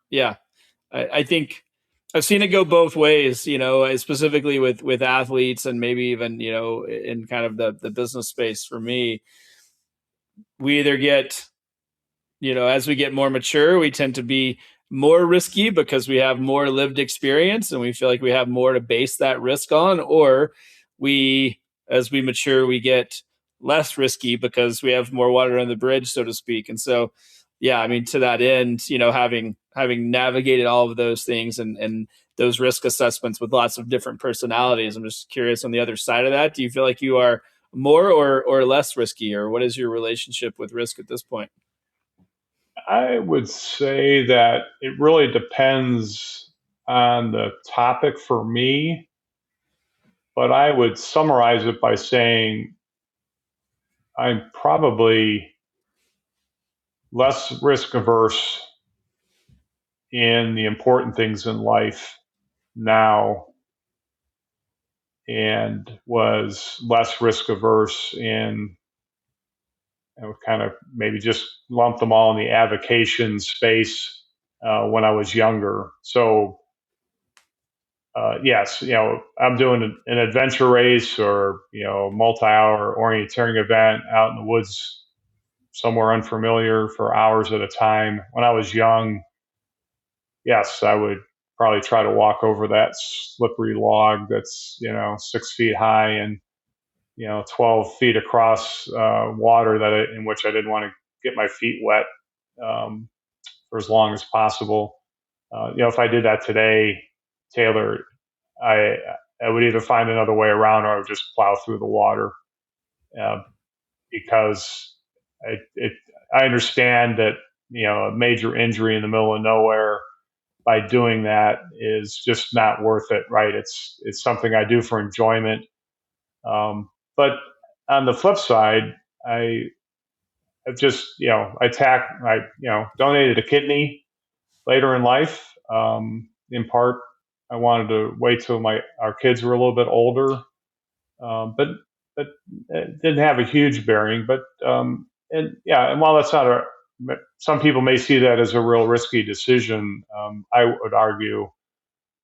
yeah, I think I've seen it go both ways, specifically with athletes and maybe even, in kind of the business space. For me, we either get, as we get more mature, we tend to be more risky because we have more lived experience and we feel like we have more to base that risk on, or as we mature, we get less risky because we have more water on the bridge, so to speak. And so, yeah, I mean, to that end, having navigated all of those things and those risk assessments with lots of different personalities, I'm just curious on the other side of that. Do you feel like you are more or less risky, or what is your relationship with risk at this point? I would say that it really depends on the topic for me, but I would summarize it by saying I'm probably less risk averse in the important things in life now and was less risk averse in, kind of maybe just lump them all in the avocation space when I was younger. So yes, I'm doing an adventure race or, multi-hour orienteering event out in the woods somewhere unfamiliar for hours at a time. When I was young, yes, I would probably try to walk over that slippery log that's, 6 feet high and, 12 feet across water in which I didn't want to get my feet wet for as long as possible. If I did that today, Taylor, I I would either find another way around or I would just plow through the water uh, because I understand that a major injury in the middle of nowhere by doing that is just not worth it, right? It's something I do for enjoyment, but on the flip side, I've just I donated a kidney later in life. In part, I wanted to wait till our kids were a little bit older, but it didn't have a huge bearing. But and while that's not some people may see that as a real risky decision. I would argue,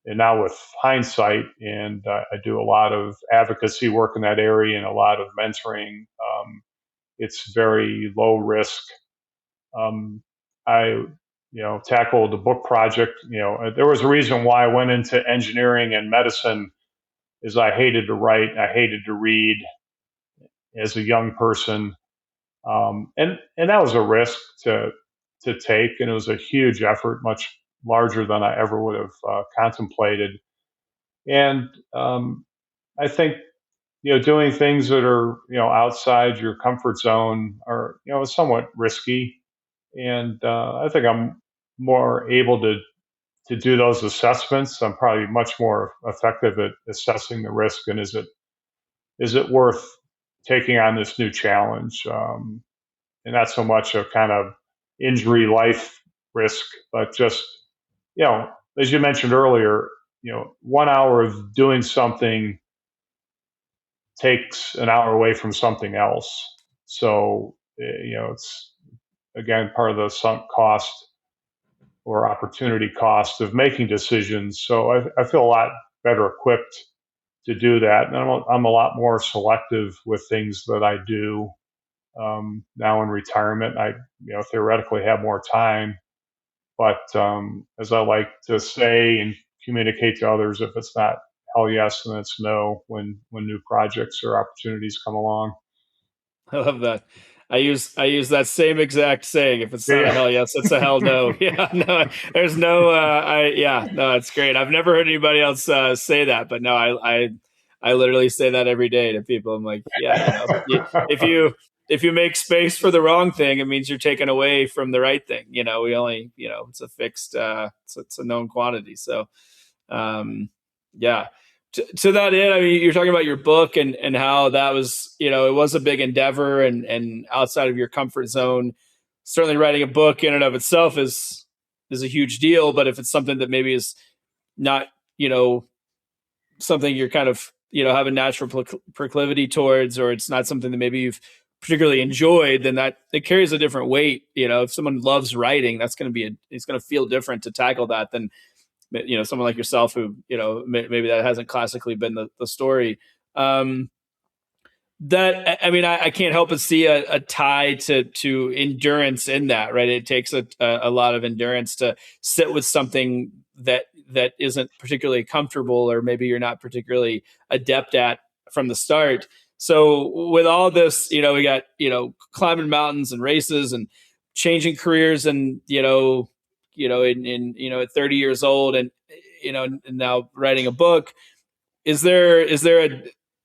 and now with hindsight, and I do a lot of advocacy work in that area and a lot of mentoring. It's very low risk. I tackled the book project. There was a reason why I went into engineering and medicine, is I hated to write, I hated to read as a young person, and that was a risk to take, and it was a huge effort, much larger than I ever would have contemplated. And I think doing things that are outside your comfort zone are somewhat risky, and I think I'm more able to do those assessments. I'm probably much more effective at assessing the risk, and is it worth taking on this new challenge, and not so much a kind of injury life risk, but just as you mentioned earlier, 1 hour of doing something takes an hour away from something else. So it's again part of the sunk cost or opportunity cost of making decisions. So I feel a lot better equipped to do that. And I'm a lot more selective with things that I do now in retirement. I theoretically have more time, but as I like to say and communicate to others, if it's not hell yes, then it's no when new projects or opportunities come along. I love that. I use that same exact saying. If it's not a Yeah. hell yes, it's a hell no. Yeah, no, there's no. No, it's great. I've never heard anybody else say that, but no, I literally say that every day to people. I'm like, yeah, if you make space for the wrong thing, it means you're taking away from the right thing. We only, it's a fixed, it's a known quantity. So, yeah. To that end, I mean, you're talking about your book and how that was, it was a big endeavor and outside of your comfort zone. Certainly, writing a book in and of itself is a huge deal. But if it's something that maybe is not, something you're kind of, have a natural proclivity towards, or it's not something that maybe you've particularly enjoyed, then that it carries a different weight. If someone loves writing, that's going to be it's going to feel different to tackle that than someone like yourself who maybe that hasn't classically been the story. That I mean, I can't help but see a tie to endurance in that, right? It takes a lot of endurance to sit with something that isn't particularly comfortable, or maybe you're not particularly adept at from the start. So with all this, we got climbing mountains and races and changing careers, and at 30 years old, and and now writing a book. Is there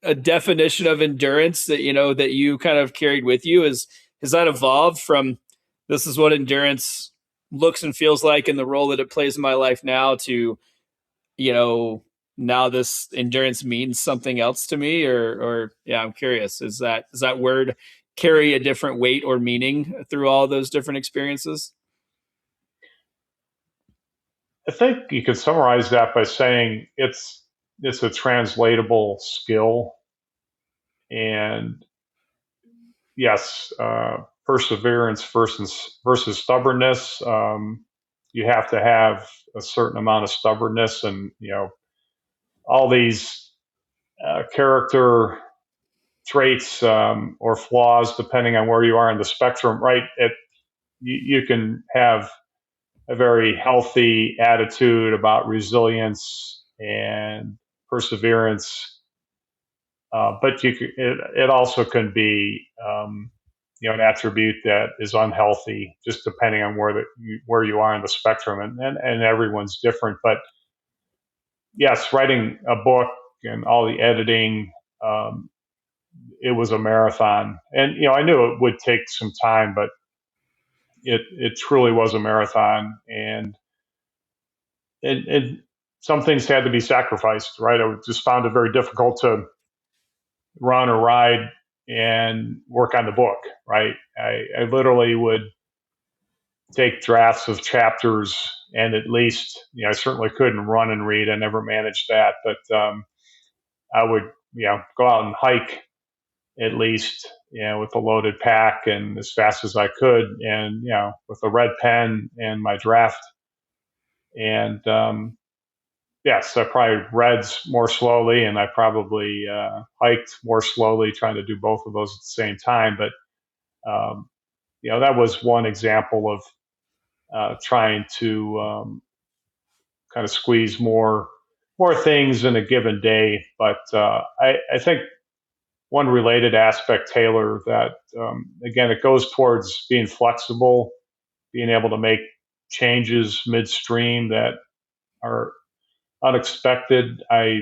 a definition of endurance that that you kind of carried with you? Has that evolved from this is what endurance looks and feels like in the role that it plays in my life now to you know now this endurance means something else to me? Or yeah, I'm curious, does that word carry a different weight or meaning through all those different experiences? I think you could summarize that by saying it's a translatable skill, and yes, perseverance versus stubbornness. You have to have a certain amount of stubbornness, and all these character traits or flaws, depending on where you are in the spectrum. Right, you can have a very healthy attitude about resilience and perseverance, but it also can be an attribute that is unhealthy, just depending on where you are in the spectrum, and everyone's different. But yes, writing a book and all the editing, um, it was a marathon, and I knew it would take some time, but it truly was a marathon, and some things had to be sacrificed. Right, I just found it very difficult to run or ride and work on the book. Right, I literally would take drafts of chapters, and at least I certainly couldn't run and read. I never managed that, but I would go out and hike at least with a loaded pack and as fast as I could, and with a red pen and my draft. And yes, I probably read more slowly, and I probably hiked more slowly, trying to do both of those at the same time. But that was one example of trying to kind of squeeze more things in a given day. But I think one related aspect, Taylor, that again, it goes towards being flexible, being able to make changes midstream that are unexpected. I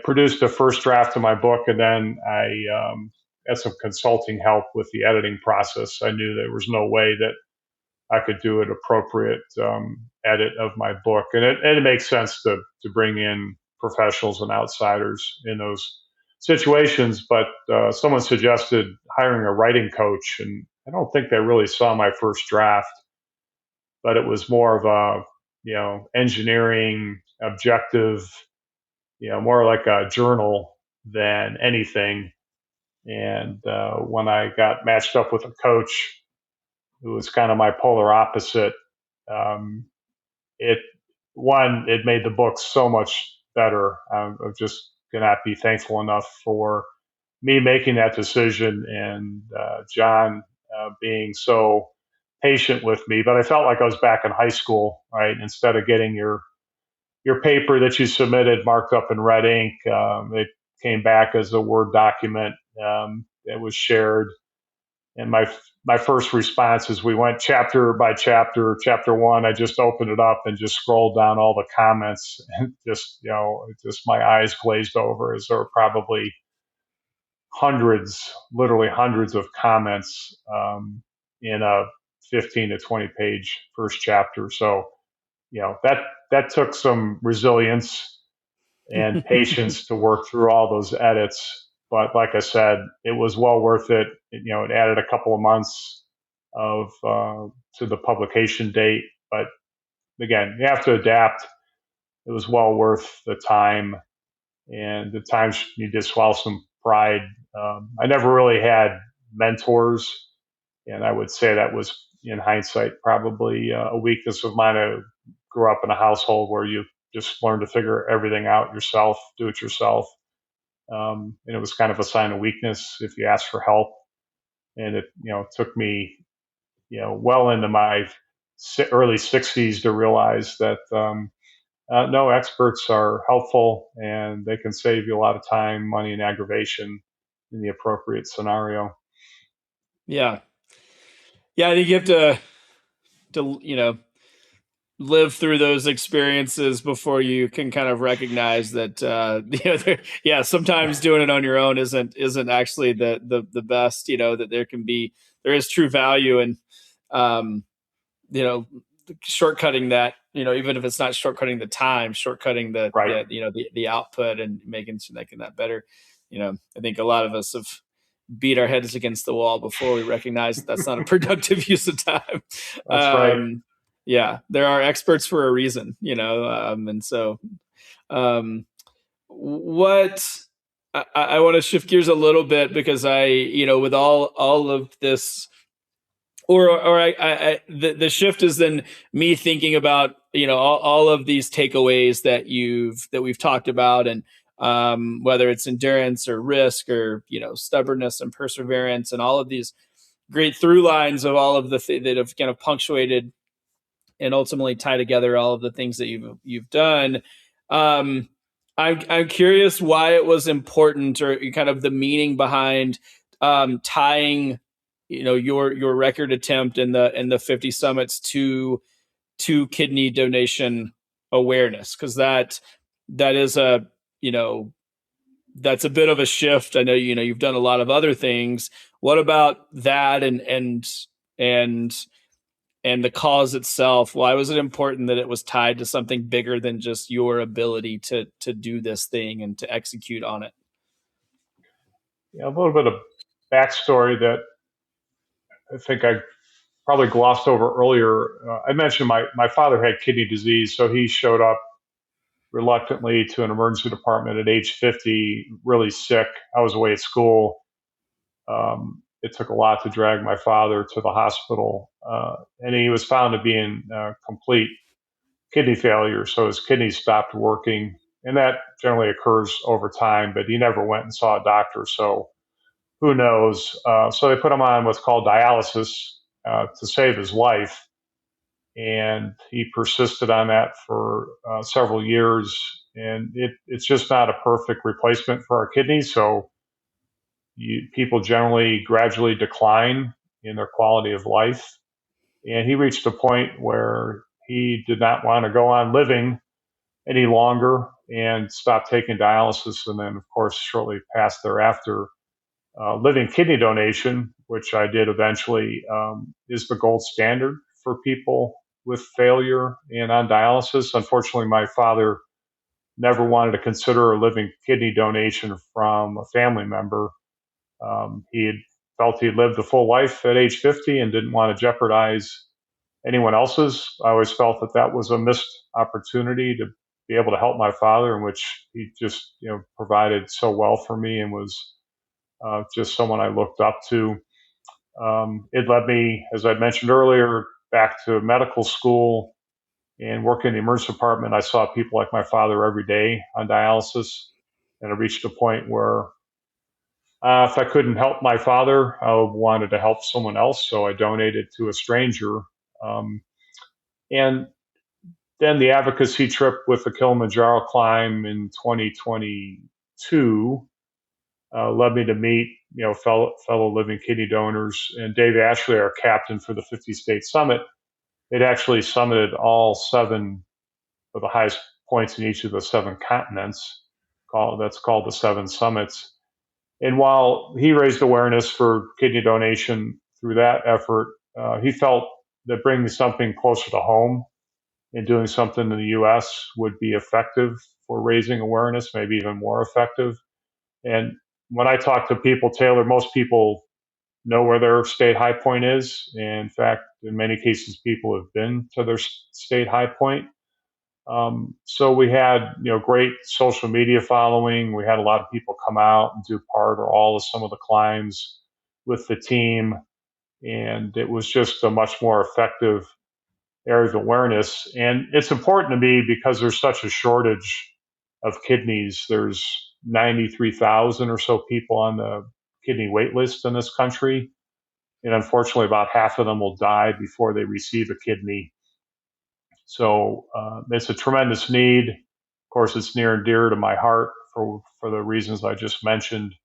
produced the first draft of my book, and then I had some consulting help with the editing process. I knew there was no way that I could do an appropriate edit of my book, and it makes sense to bring in professionals and outsiders in those situations. But someone suggested hiring a writing coach, and I don't think they really saw my first draft, but it was more of a engineering objective, more like a journal than anything. And when I got matched up with a coach who was kind of my polar opposite, um, it it made the book so much better. I'm just cannot be thankful enough for me making that decision, and John being so patient with me. But I felt like I was back in high school, right? Instead of getting your paper that you submitted marked up in red ink, it came back as a Word document. It was shared, and my first response is we went chapter by chapter. Chapter one, I just opened it up and just scrolled down all the comments, and just my eyes glazed over, as there were probably hundreds, literally hundreds of comments in a 15 to 20 page first chapter. So that took some resilience and patience to work through all those edits. But like I said, it was well worth it. It added a couple of months of to the publication date. But again, you have to adapt. It was well worth the time, and the times you did swallow some pride. I never really had mentors, and I would say that was, in hindsight, probably a weakness of mine. I grew up in a household where you just learn to figure everything out yourself, do it yourself. And it was kind of a sign of weakness if you ask for help. And it, took me, well into my early 60s to realize that no, experts are helpful, and they can save you a lot of time, money, and aggravation in the appropriate scenario. Yeah. Yeah. I think you have to, live through those experiences before you can kind of recognize that sometimes doing it on your own isn't actually the best, that there is true value in you know shortcutting that, even if it's not shortcutting the time, shortcutting Right. the output and making that better. I think a lot of us have beat our heads against the wall before we recognize that's not a productive use of time. That's right. Yeah, there are experts for a reason, and so what I want to shift gears a little bit, because with all of this, the shift is then me thinking about, all of these takeaways that we've talked about, and whether it's endurance or risk or, stubbornness and perseverance, and all of these great through lines of all of that have kind of punctuated and ultimately tie together all of the things that you've done. I'm curious why it was important, or kind of the meaning behind tying, your record attempt in the 50 summits to kidney donation awareness, because that is that's a bit of a shift. I know you've done a lot of other things. What about that, and the cause itself? Why was it important that it was tied to something bigger than just your ability to do this thing and to execute on it? A little bit of backstory that I think I probably glossed over earlier. I mentioned my father had kidney disease, so he showed up reluctantly to an emergency department at age 50, really sick. I was away at school. It took a lot to drag my father to the hospital, and he was found to be in complete kidney failure, so his kidneys stopped working, and that generally occurs over time. But he never went and saw a doctor, so who knows? So they put him on what's called dialysis to save his life. and he persisted on that for several years. And it's just not a perfect replacement for our kidneys. So people generally gradually decline in their quality of life. And he reached a point where he did not want to go on living any longer and stopped taking dialysis. And then, of course, shortly past thereafter, living kidney donation, which I did eventually, is the gold standard for people with failure and on dialysis. Unfortunately, my father never wanted to consider a living kidney donation from a family member. He had felt he had lived a full life at age 50 and didn't want to jeopardize anyone else's. I always felt that that was a missed opportunity to be able to help my father, in which he just provided so well for me and was just someone I looked up to. It led me, as I mentioned earlier, back to medical school and working in the emergency department. I saw people like my father every day on dialysis, and I reached a point where if I couldn't help my father, I wanted to help someone else, so I donated to a stranger. Um, and then the advocacy trip with the Kilimanjaro climb in 2022 led me to meet fellow living kidney donors. And Dave Ashley, our captain for the 50-state summit, it actually summited all 7 of the highest points in each of the 7 continents. That's called the 7 summits. And while he raised awareness for kidney donation through that effort, he felt that bringing something closer to home and doing something in the U.S. would be effective for raising awareness, maybe even more effective. And when I talk to people, Taylor, most people know where their state high point is. And in fact, in many cases, people have been to their state high point. So we had, great social media following. We had a lot of people come out and do part or all of some of the climbs with the team. And it was just a much more effective area of awareness. And it's important to me because there's such a shortage of kidneys. There's 93,000 or so people on the kidney wait list in this country. And unfortunately, about half of them will die before they receive a kidney. So it's a tremendous need. Of course, it's near and dear to my heart for the reasons I just mentioned.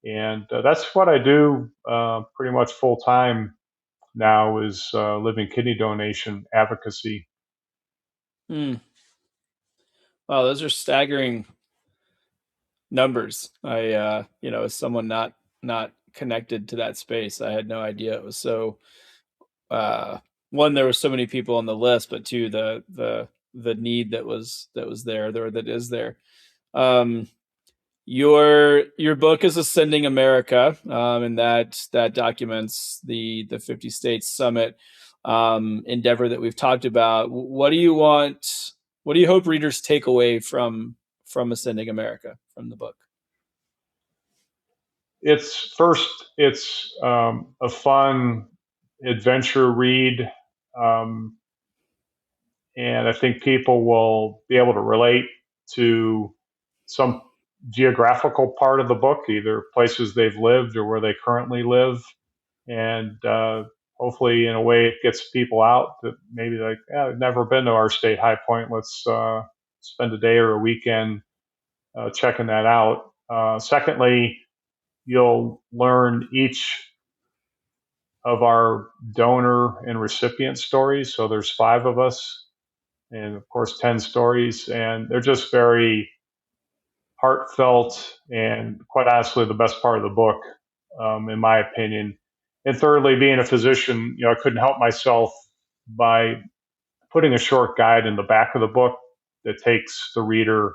And that's what I do pretty much full time now, is living kidney donation advocacy. Wow, those are staggering numbers. I, as someone not connected to that space, I had no idea it was so. One, there were so many people on the list, but two, the need that was there, that is there. Your book is Ascending America, and that documents the 50 States Summit endeavor that we've talked about. What do you hope readers take away from Ascending America, from the book? It's a fun adventure read, and I think people will be able to relate to some geographical part of the book, either places they've lived or where they currently live, and hopefully, in a way, it gets people out that maybe like, I've never been to our state high point. Let's spend a day or a weekend checking that out. Secondly, you'll learn each of our donor and recipient stories. So there's 5 of us, and of course 10 stories, and they're just very heartfelt and, quite honestly, the best part of the book, in my opinion. And thirdly, being a physician, I couldn't help myself by putting a short guide in the back of the book that takes the reader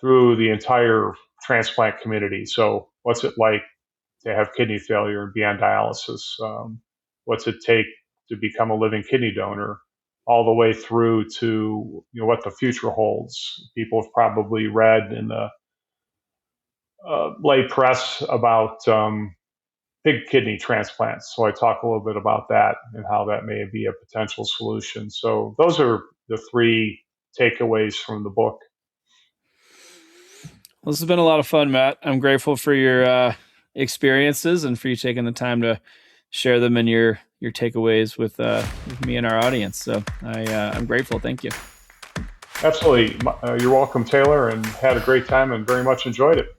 through the entire transplant community. So what's it like to have kidney failure and be on dialysis? What's it take to become a living kidney donor? All the way through to what the future holds. People have probably read in the lay press about pig kidney transplants. So I talk a little bit about that and how that may be a potential solution. So those are the 3 takeaways from the book. Well, this has been a lot of fun, Matt. I'm grateful for your experiences and for you taking the time to share them in your your takeaways with me and our audience. So I'm grateful. Thank you. Absolutely. You're welcome, Taylor, and had a great time and very much enjoyed it.